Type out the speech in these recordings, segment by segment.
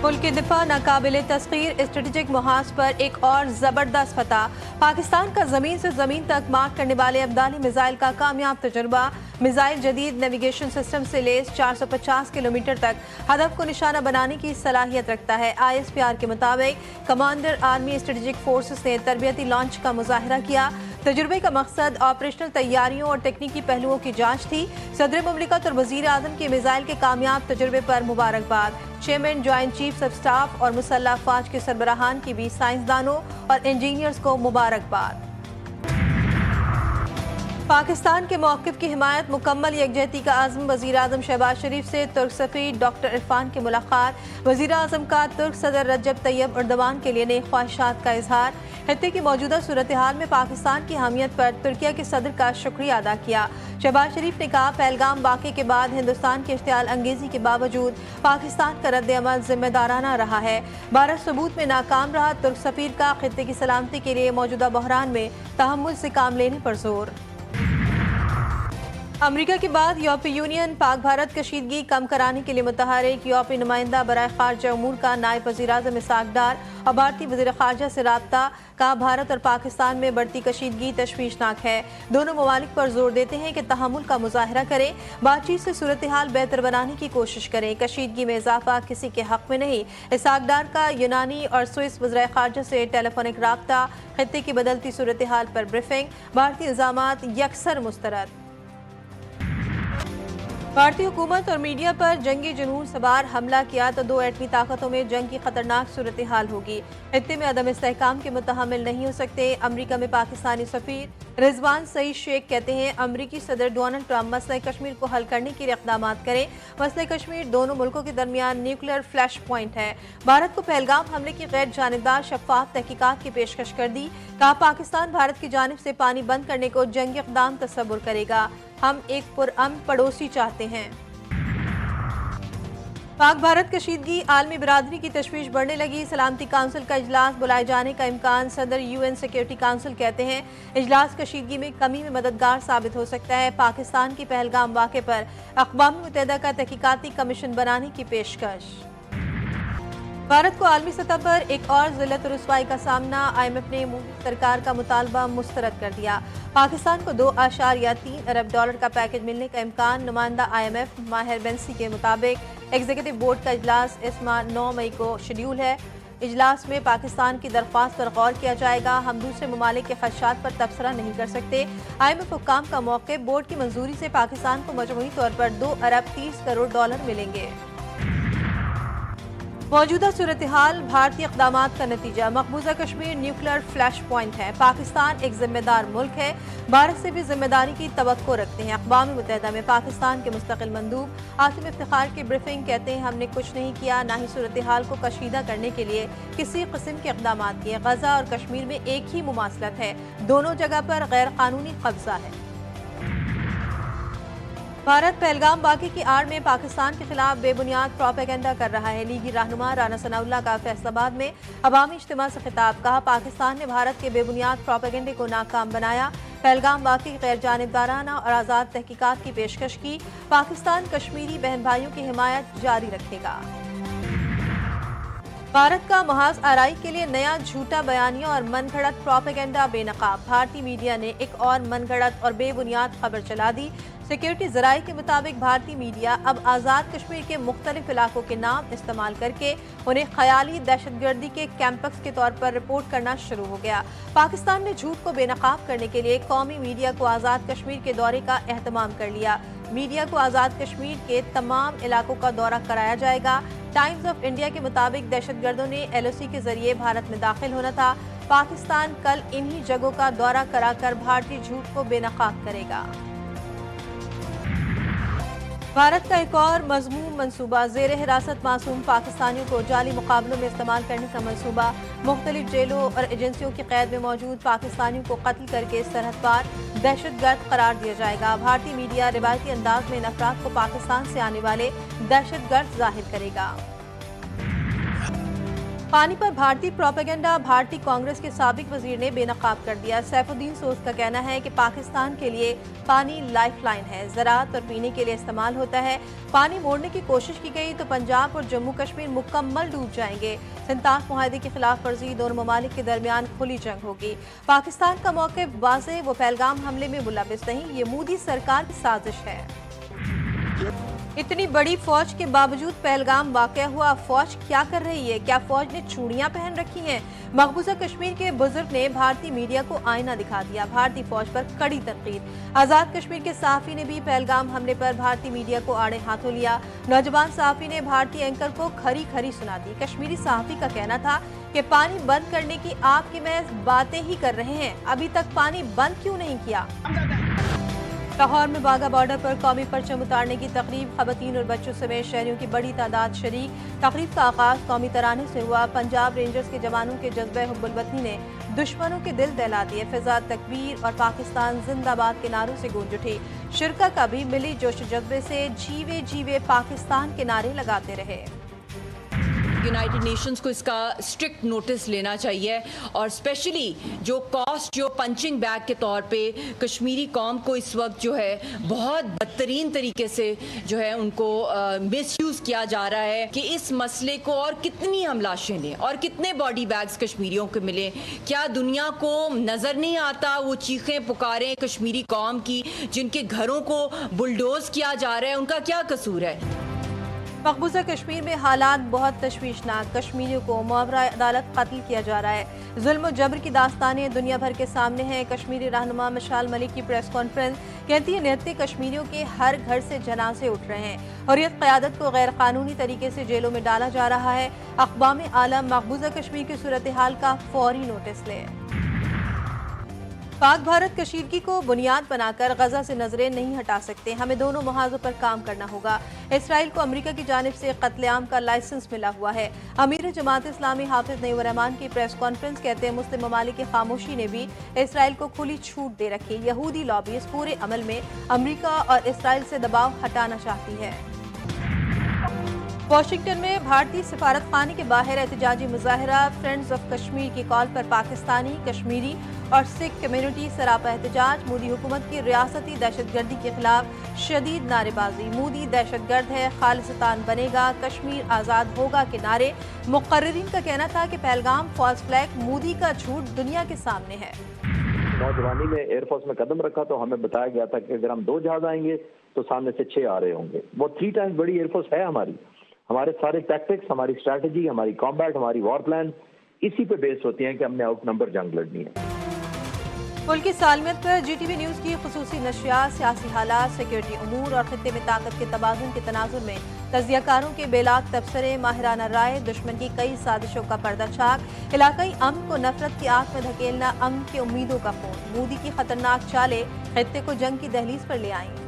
ملک دفاع ناقابل تسخیر اسٹریٹجک محاذ پر ایک اور زبردست فتح۔ پاکستان کا زمین سے زمین تک مارک کرنے والے ابدالی میزائل کا کامیاب تجربہ۔ میزائل جدید نیویگیشن سسٹم سے لیس 450 کلومیٹر تک ہدف کو نشانہ بنانے کی صلاحیت رکھتا ہے۔ ISPR کے مطابق کمانڈر آرمی اسٹریٹجک فورسز نے تربیتی لانچ کا مظاہرہ کیا۔ تجربے کا مقصد آپریشنل تیاریوں اور تکنیکی پہلوؤں کی جانچ تھی۔ صدر مملکت اور وزیر اعظم کے میزائل کے کامیاب تجربے پر مبارکباد۔ Chairman joint chiefs of staff اور مسلح افواج کے سربراہان کی بھی سائنسدانوں اور انجینئرز کو مبارکباد۔ پاکستان کے موقف کی حمایت، مکمل یکجہتی کا عزم۔ وزیر اعظم شہباز شریف سے ترک سفیر ڈاکٹر عرفان کی ملاقات۔ وزیر اعظم کا ترک صدر رجب طیب اردوان کے لیے نیک خواہشات کا اظہار۔ خطے کی موجودہ صورتحال میں پاکستان کی حامیت پر ترکیہ کے صدر کا شکریہ ادا کیا۔ شہباز شریف نے کہا، پہلگام واقعے کے بعد ہندوستان کی اشتعال انگیزی کے باوجود پاکستان کا رد عمل ذمہ دارانہ رہا ہے۔ بھارت ثبوت میں ناکام رہا۔ ترک سفیر کا خطے کی سلامتی کے لیے موجودہ بحران میں تحمل سے کام لینے پر زور۔ امریکہ کے بعد یورپی یونین پاک بھارت کشیدگی کم کرانے کے لیے متحرک۔ یورپی نمائندہ برائے خارجہ امور کا نائب وزیر اعظم اسحاق ڈار اور بھارتی وزیر خارجہ سے رابطہ۔ کہا، بھارت اور پاکستان میں بڑھتی کشیدگی تشویشناک ہے۔ دونوں ممالک پر زور دیتے ہیں کہ تحمل کا مظاہرہ کریں، بات چیت سے صورتحال بہتر بنانے کی کوشش کریں۔ کشیدگی میں اضافہ کسی کے حق میں نہیں۔ اسحاق ڈار کا یونانی اور سوئس وزرائے خارجہ سے ٹیلی فونک رابطہ۔ خطے کی بدلتی صورتحال پر بریفنگ۔ بھارتی الزامات یکسر مسترد۔ بھارتی حکومت اور میڈیا پر جنگی جنون سوار حملہ کیا تو دو ایٹمی طاقتوں میں جنگ کی خطرناک صورتحال ہوگی۔ خطے میں عدم استحکام کے متحمل نہیں ہو سکتے۔ امریکہ میں پاکستانی سفیر رضوان سعید شیخ کہتے ہیں، امریکی صدر ڈونلڈ ٹرمپ مسئلہ کشمیر کو حل کرنے کے لیے اقدامات کریں۔ مسئلہ کشمیر دونوں ملکوں کے درمیان نیوکلیئر فلیش پوائنٹ ہے۔ بھارت کو پہلگام حملے کی غیر جانبدار شفاف تحقیقات کی پیشکش کر دی۔ کہا، پاکستان بھارت کی جانب سے پانی بند کرنے کو جنگی اقدام تصور کرے گا۔ ہم ایک پرامن پڑوسی چاہتے ہیں۔ پاک بھارت کشیدگی، عالمی برادری کی تشویش بڑھنے لگی۔ سلامتی کونسل کا اجلاس بلائے جانے کا امکان۔ صدر UN سیکورٹی کونسل کہتے ہیں، اجلاس کشیدگی میں کمی میں مددگار ثابت ہو سکتا ہے۔ پاکستان کی پہلگام واقعے پر اقوام متحدہ کا تحقیقاتی کمیشن بنانے کی پیشکش۔ بھارت کو عالمی سطح پر ایک اور ذلت و رسوائی کا سامنا۔ IMF نے مودی سرکار کا مطالبہ مسترد کر دیا۔ پاکستان کو $2.3 ارب کا پیکج ملنے کا امکان۔ نمائندہ IMF ماہر بینسی کے مطابق ایگزیکٹو بورڈ کا اجلاس اس ماہ 9 مئی کو شیڈول ہے۔ اجلاس میں پاکستان کی درخواست پر غور کیا جائے گا۔ ہم دوسرے ممالک کے خدشات پر تبصرہ نہیں کر سکتے۔ IMF حکام کا موقف، بورڈ کی منظوری سے پاکستان کو مجموعی طور پر $2.30 ارب ملیں گے۔ موجودہ صورتحال، بھارتی اقدامات کا نتیجہ۔ مقبوضہ کشمیر نیوکلیئر فلیش پوائنٹ ہے۔ پاکستان ایک ذمہ دار ملک ہے، بھارت سے بھی ذمہ داری کی توقع رکھتے ہیں۔ اقوام متحدہ میں پاکستان کے مستقل مندوب عاصم افتخار کی بریفنگ کہتے ہیں، ہم نے کچھ نہیں کیا، نہ ہی صورتحال کو کشیدہ کرنے کے لیے کسی قسم کے اقدامات کیے۔ غزہ اور کشمیر میں ایک ہی مماثلت ہے، دونوں جگہ پر غیر قانونی قبضہ ہے۔ بھارت پہلگام واقعے کی آڑ میں پاکستان کے خلاف بے بنیاد پروپیگنڈا کر رہا ہے۔ لیگی رہنما رانا ثناء اللہ کا فیصل آباد میں عوامی اجتماع سے خطاب۔ کہا، پاکستان نے بھارت کے بے بنیاد پروپیگنڈے کو ناکام بنایا۔ پہلگام واقعے غیر جانبدارانہ اور آزاد تحقیقات کی پیشکش کی۔ پاکستان کشمیری بہن بھائیوں کی حمایت جاری رکھے گا۔ بھارت کا محاذ آرائی کے لیے نیا جھوٹا بیانیہ اور من گھڑت پروپیگنڈا بے نقاب۔ بھارتی میڈیا نے ایک اور من گھڑت اور بے بنیاد خبر چلا دی۔ سیکورٹی ذرائع کے مطابق بھارتی میڈیا اب آزاد کشمیر کے مختلف علاقوں کے نام استعمال کر کے انہیں خیالی دہشت گردی کے کیمپس کے طور پر رپورٹ کرنا شروع ہو گیا۔ پاکستان نے جھوٹ کو بے نقاب کرنے کے لیے قومی میڈیا کو آزاد کشمیر کے دورے کا اہتمام کر لیا۔ میڈیا کو آزاد کشمیر کے تمام علاقوں کا دورہ کرایا جائے گا۔ ٹائمز آف انڈیا کے مطابق دہشت گردوں نے LOC کے ذریعے بھارت میں داخل ہونا تھا۔ پاکستان کل انہی جگہوں کا دورہ کرا کر بھارتی جھوٹ کو بے نقاب کرے گا۔ بھارت کا ایک اور مذموم منصوبہ، زیر حراست معصوم پاکستانیوں کو جعلی مقابلوں میں استعمال کرنے کا منصوبہ۔ مختلف جیلوں اور ایجنسیوں کی قید میں موجود پاکستانیوں کو قتل کر کے سرحد پار دہشت گرد قرار دیا جائے گا۔ بھارتی میڈیا روایتی انداز میں ان افراد کو پاکستان سے آنے والے دہشت گرد ظاہر کرے گا۔ पानी पर भारतीय प्रोपेगेंडा भारतीय कांग्रेस के साबिक वजीर ने बेनकाब कर दिया। सैफुद्दीन सोज का कहना है कि पाकिस्तान के लिए पानी लाइफलाइन है, ज़राअत और पीने के लिए इस्तेमाल होता है। पानी मोड़ने की कोशिश की गई तो पंजाब और जम्मू कश्मीर मुकम्मल डूब जाएंगे। सिंताफ मुआहदे की खिलाफ वर्जी, दोनों ममालिक के दरमियान खुली जंग होगी। पाकिस्तान का मौक़िफ़ वाज़ेह, वो पहलगाम हमले में मुलव्विस नहीं, ये मोदी सरकार की साजिश है। इतनी बड़ी फौज के बावजूद पहलगाम वाक़या हुआ, फौज क्या कर रही है? क्या फौज ने चूड़ियां पहन रखी हैं? मकबूजा कश्मीर के बुजुर्ग ने भारतीय मीडिया को आईना दिखा दिया, भारतीय फौज पर कड़ी तनकीद। आज़ाद कश्मीर के सहाफ़ी ने भी पहलगाम हमले पर भारतीय मीडिया को आड़े हाथों लिया। नौजवान सहाफ़ी ने भारतीय एंकर को खरी खरी सुना दी। कश्मीरी सहाफ़ी का कहना था कि पानी बंद करने की आपकी महज बातें ही कर रहे हैं, अभी तक पानी बंद क्यों नहीं किया? लाहौर में वाघा बॉर्डर पर कौमी परचम उतारने की तकरीब, खवातीन और बच्चों समेत शहरियों की बड़ी तादाद शरीक। तकरीब का आगाज कौमी तराने से हुआ। पंजाब रेंजर्स के जवानों के जज्बे हुब्बुल वतनी ने दुश्मनों के दिल दहला दिए। फिजा तकबीर और पाकिस्तान जिंदाबाद के नारों से गूंज उठी। शिरका का भी मिली जोश जज्बे से जीवे जीवे पाकिस्तान के नारे लगाते रहे। यूनाइटेड नेशंस को इसका स्ट्रिक्ट नोटिस लेना चाहिए और स्पेशली जो कॉस्ट जो पंचिंग बैग के तौर पे कश्मीरी कौम को इस वक्त जो है बहुत बदतरीन तरीके से जो है उनको मिसयूज़ किया जा रहा है कि इस मसले को और कितनी हम लाशें लें और कितने बॉडी बैग्स कश्मीरियों को मिले। क्या दुनिया को नज़र नहीं आता वो चीखें पुकारें कश्मीरी कौम की, जिनके घरों को बुलडोज किया जा रहा है, उनका क्या कसूर है? मकबूजा कश्मीर में हालात बहुत तशवीशनाक। कश्मीरियों को मुआवरा अदालत कत्ल किया जा रहा है। जुल्म और जबर की दास्तानें दुनिया भर के सामने हैं। कश्मीरी रहनुमा मशाल मलिक की प्रेस कॉन्फ्रेंस, कहती है निहत्ते कश्मीरियों के हर घर से जनाजे उठ रहे हैं। हुर्रियत क़यादत को गैर कानूनी तरीके से जेलों में डाला जा रहा है। अक़वाम आलम मकबूजा कश्मीर की सूरत हाल का फौरी नोटिस ले। पाक भारत कशीदगी को बुनियाद बनाकर गजा से नजरें नहीं हटा सकते, हमें दोनों महाजों पर काम करना होगा। इसराइल को अमेरिका की जानिब से कत्लेआम का लाइसेंस मिला हुआ है। अमीर जमात इस्लामी हाफिज नईमुर रहमान की प्रेस कॉन्फ्रेंस, कहते हैं मुस्लिम ममालिक की खामोशी ने भी इसराइल को खुली छूट दे रखी। यहूदी लॉबी इस पूरे अमल में अमेरिका और इसराइल से दबाव हटाना चाहती है। वाशिंगटन में भारतीय सिफारत खाने के बाहर एहतजाजी मुजाहरा, फ्रेंड्स ऑफ कश्मीर की कॉल पर पाकिस्तानी, कश्मीरी और सिख कम्युनिटी सरापा एहतजाज। मोदी हुकूमत की रियासती दहशतगर्दी के खिलाफ शदीद नारेबाजी। मोदी दहशतगर्द है, खालिस्तान बनेगा, कश्मीर आज़ाद होगा के नारे। मुकर्रिरीन का कहना था कि पहलगाम फॉल्स फ्लैग मोदी का झूठ दुनिया के सामने है। नौजवानी में एयरफोर्स में कदम रखा तो हमें बताया गया था कि अगर हम 2 जहाज आएंगे तो सामने से 6 आ रहे होंगे। वो 3 टाइम्स बड़ी एयरफोर्स है हमारी। हमारे सारे टैक्टिक्स, हमारी स्ट्रैटेजी, हमारी कॉम्बैट, हमारी वॉर प्लान इसी पे बेस होती हैं कि हमने आउट नंबर जंग लड़नी है। मुल्क की सालमियत पर GTV न्यूज़ की खुसूसी नशियात, सियासी हालात, सिक्योरिटी उमूर और खित्ते में ताकत के तबादुल के तनाजुर में तजियाकारों के बेलाग तबसरे, माहिराना राय, दुश्मन की कई साजिशों का पर्दाछाक, इलाकाई अमन को नफरत की आग में धकेलना, अमन की उम्मीदों का खून, मोदी की खतरनाक चालें खित्ते को जंग की दहलीज पर ले आईं।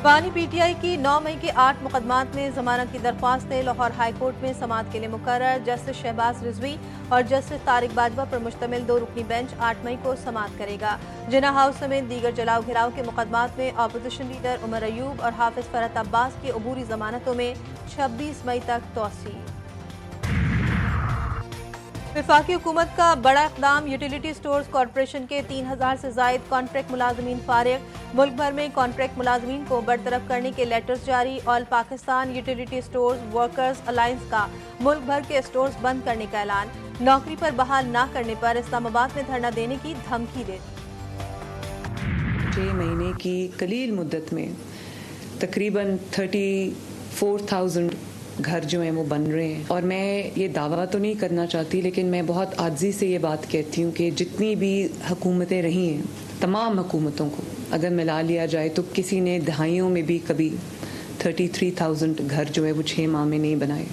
बानी PTI की 9 मई के 8 मुकदमात में जमानत की दरख्वास्तें लाहौर हाई कोर्ट में समाअत के लिए मुकर्रर। जस्टिस शहबाज रिजवी और जस्टिस तारिक बाजवा पर मुश्तमिल 2 रुकनी बेंच 8 मई को समाअत करेगा। जिना हाउस समेत दीगर जलाओ घिराव के मुकदमात में अपोजिशन लीडर उमर अयूब और हाफिज फरहत अब्बास की अबूरी जमानतों में 26 मई तक तोसी। वफाकी हुकूमत का बड़ा इक़दाम, यूटिलिटी स्टोर्स कॉरपोरेशन के 3000 से जायद कॉन्ट्रैक्ट मुलाजमीन फारिग। मुल्क भर में कॉन्ट्रैक्ट मुलाजमीन को बरतरफ करने के लेटर्स जारी। All Pakistan utility stores workers alliance का मुल्क भर के स्टोर्स बंद करने का ऐलान। नौकरी पर बहाल न करने पर इस्लामाबाद में धरना देने की धमकी दे दी। 6 महीने की कलील मुद्दत में तकरीबन 34,000 घर जो हैं वो बन रहे हैं। और मैं ये दावा तो नहीं करना चाहती, लेकिन मैं बहुत आज़ी से ये बात कहती हूँ कि जितनी भी हुकूमतें रही हैं, तमाम हुकूमतों को अगर मिला लिया जाए तो किसी ने दहाइयों में भी कभी 33,000 घर जो है वो 6 माह में नहीं बनाए।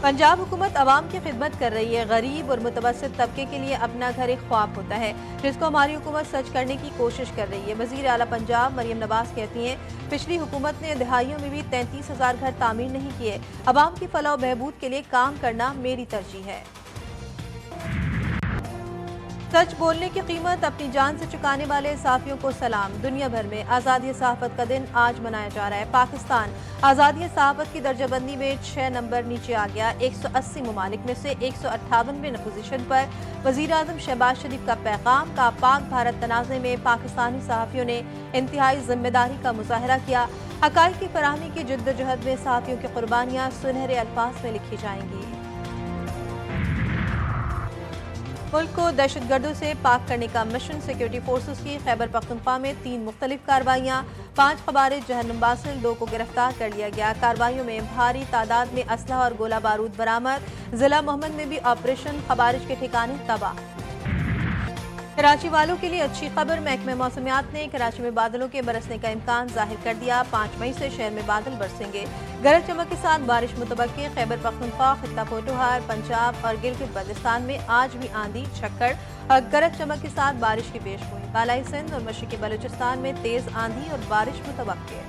पंजाब हुकूमत आवाम की खिदमत कर रही है। गरीब और मुतवस्सित तबके के लिए अपना घर एक ख्वाब होता है, जिसको हमारी हुकूमत सच करने की कोशिश कर रही है। वज़ीर आला पंजाब मरियम नवाज कहती हैं, पिछली हुकूमत ने दहाइयों में भी 33,000 घर तामीर नहीं किए। आवाम की फलाह व बहबूद के लिए काम करना मेरी तरजीह है। सच बोलने की कीमत अपनी जान से चुकाने वाले साफियों को सलाम। दुनिया भर में आज़ादी सहाफ़त का दिन आज मनाया जा रहा है। पाकिस्तान आज़ादी सहाफ़त की दर्जाबंदी में 6 नंबर नीचे आ गया। 180 ममालिक में से 158वें पोजीशन पर। वज़ीर-ए-आज़म शहबाज शरीफ का पैगाम का पाक भारत तनाज़े में पाकिस्तानी सहाफ़ियों ने इंतहाई जिम्मेदारी का मुजाहरा किया। हक़ाइक़ की फराहमी की जिद्दोजहद में सहाफ़ियों की कुर्बानियाँ सुनहरे अल्फाज में लिखी जाएंगी। मुल्क को दहशतगर्दों से पाक करने का मिशन। सिक्योरिटी फोर्सेस की खैबर पख्तूनख्वा में 3 मुख्तलिफ कार्रवाइयाँ। 5 खवारिज जहन्नम बासिल, 2 को गिरफ्तार कर लिया गया। कार्रवाइयों में भारी तादाद में असलहा और गोला बारूद बरामद। जिला मोहम्मद में भी ऑपरेशन। खवारिज के ठिकाने तबाह। कराची वालों के लिए अच्छी खबर। महकमे मौसमियात ने कराची में बादलों के बरसने का इम्कान जाहिर कर दिया। 5 मई से शहर में बादल बरसेंगे। गरज चमक के साथ बारिश मुतवक्की। खैबर पख्तूनख्वा, खित्ता पोठोहार, पंजाब और गिलगित बल्तिस्तान में आज भी आंधी, झक्कड़ और गरज चमक के साथ बारिश की पेशगोई। बालाई सिंध और मशरकी बलूचिस्तान में तेज आंधी और बारिश मुतवक्की।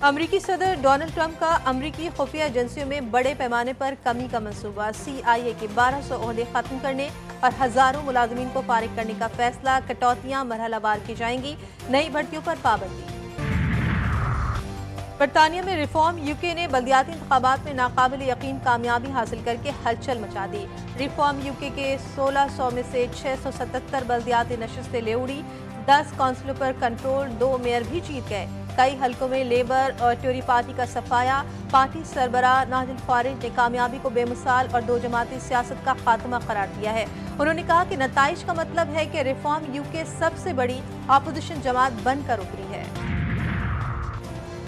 अमरीकी सदर डोनाल्ड ट्रंप का अमरीकी खुफिया एजेंसियों में बड़े पैमाने पर कमी का मंसूबा। CIA के 1200 ओहदे खत्म करने और हजारों मुलाजमीन को फारिग करने का फैसला। कटौतियां मरहलावार की जाएंगी। नई भर्तियों पर पाबंदी। बरतानिया में रिफॉर्म। UK ने बल्दियाती इंतखाबात में नाकाबिल यकीन कामयाबी हासिल करके हलचल मचा दी। रिफॉर्म UK के 1600 में से 677 बल्दियाती नशिस्तें ले उड़ी। 10 काउंसिलों पर कंट्रोल, 2 मेयर भी जीत गए। कई हलकों में लेबर और टोरी पार्टी का सफाया। पार्टी सरबराह नाजिल फारिज ने कामयाबी को बेमिसाल और 2 जमाती सियासत का खात्मा करार दिया है। उन्होंने कहा कि नताइज का मतलब है कि रिफॉर्म UK सबसे बड़ी अपोजिशन जमात बनकर उभरी है।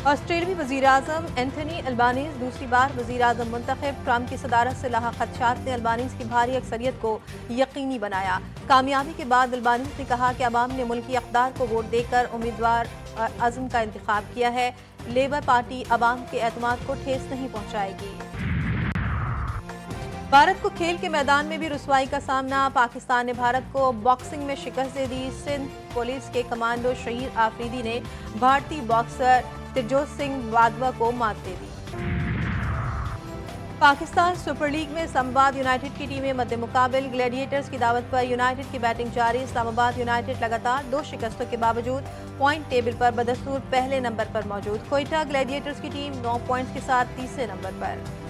ऑस्ट्रेलियाई वज़ीर-ए-आज़म एंथनी अल्बानीज़ दूसरी बार वज़ीर-ए-आज़म मुंतखब। ट्रंप की सदारत से लाहा खदशात ने अल्बानीज़ की भारी अक्सरियत को यकीनी बनाया। कामयाबी के बाद अल्बानीज़ ने कहा कि अवाम ने मुल्की इक़्तिदार को वोट देकर उम्मीदवार आज़म का इंतखाब किया है। लेबर पार्टी अवाम के एतमाद को ठेस नहीं पहुंचाएगी। भारत को खेल के मैदान में भी रुसवाई का सामना। पाकिस्तान ने भारत को बॉक्सिंग में शिकस्त दे दी। सिंध पुलिस के कमांडो शहीर आफरीदी ने भारतीय बॉक्सर तेजोत सिंह वाधवा को मात दे दी। पाकिस्तान सुपर लीग में इस्लामाबाद यूनाइटेड की टीमें मद्दे मुकाबिल। ग्लैडिएटर्स की दावत पर यूनाइटेड की बैटिंग जारी। इस्लामाबाद यूनाइटेड लगातार 2 शिकस्तों के बावजूद पॉइंट टेबल पर बदस्तूर पहले नंबर पर मौजूद। कोयटा ग्लैडिएटर्स की टीम 9 पॉइंट्स के साथ तीसरे नंबर पर।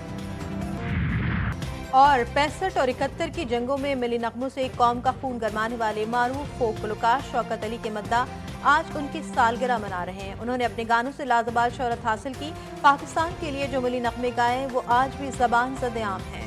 और 65 और 71 की जंगों में मिली नगमों से कौम का खून गरमाने वाले मारूफ फोक गुलकार शौकत अली के मद्दा आज उनकी सालगिरह मना रहे हैं। उन्होंने अपने गानों से लाजवाब शोहरत हासिल की। पाकिस्तान के लिए जो मिली नगमे गाए वो आज भी ज़बान ज़द आम हैं।